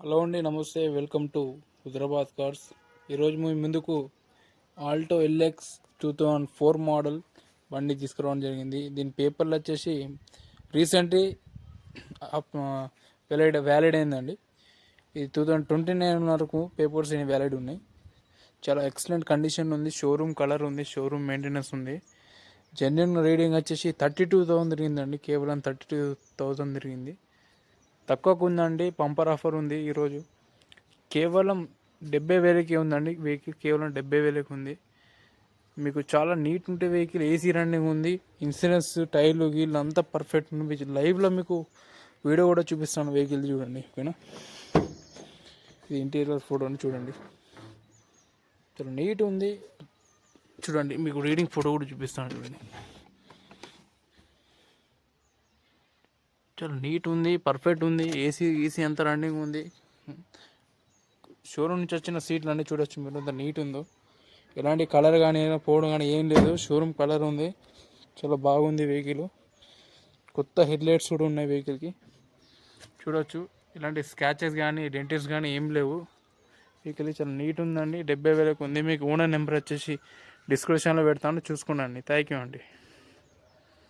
Hello అండి, నమస్తే. Welcome to Hyderabad cars. ఈరోజు మీ ముందుకు ఆల్టో ఎల్ఎక్స్ 2004 మోడల్ బండి తీసుకురావడం జరిగింది. దీని పేపర్లు వచ్చేసి రీసెంట్లీ వ్యాలిడ్ అయిందండి. ఇది 2029 వరకు పేపర్స్ వ్యాలిడ్ ఉన్నాయి. చాలా ఎక్సలెంట్ కండిషన్ ఉంది. షోరూమ్ కలర్ ఉంది, షోరూమ్ మెయింటెనెన్స్ ఉంది. జెన్యున్ రీడింగ్ వచ్చేసి 32,000 తిరిగిందండి. కేవలం 32,000 తిరిగింది. తక్కువకు ఉందండి. పంపర్ ఆఫర్ ఉంది ఈరోజు. కేవలం 70,000కి ఉందండి వెహికల్. కేవలం 70,000కి ఉంది. మీకు చాలా నీట్ ఉంటే వెహికల్. ఏసీ రన్నింగ్ ఉంది. ఇన్సూరెన్స్, టైర్లు, గీళ్ళు అంతా పర్ఫెక్ట్ ఉంది. లైవ్లో మీకు వీడియో కూడా చూపిస్తాను. వెహికల్ చూడండి, ఓకేనా. ఇది ఇంటీరియర్ ఫోటోని చూడండి. చాలా నీట్ ఉంది. చూడండి, మీకు రీడింగ్ ఫోటో కూడా చూపిస్తాను చూడండి. చాలా నీట్ ఉంది, పర్ఫెక్ట్ ఉంది. ఏసీ అంతా రన్నింగ్ ఉంది. షోరూమ్ నుంచి వచ్చిన సీట్లు అన్నీ చూడొచ్చు మీరు, అంత నీట్ ఉందో. ఎలాంటి కలర్ కానీ పోవడం కానీ ఏం లేదు. షోరూమ్ కలర్ ఉంది. చాలా బాగుంది వెహికల్. కొత్త హెడ్లైట్స్ కూడా ఉన్నాయి వెహికల్కి, చూడొచ్చు. ఇలాంటి స్క్రాచెస్ కానీ డెంటిస్ కానీ ఏం లేవు. వెహికల్ చాలా నీట్ ఉందండి. 70,000కి ఉంది. మీకు ఓనర్ నెంబర్ వచ్చేసి డిస్క్రిప్షన్లో పెడతాను, చూసుకోండి. థ్యాంక్ యూ అండి.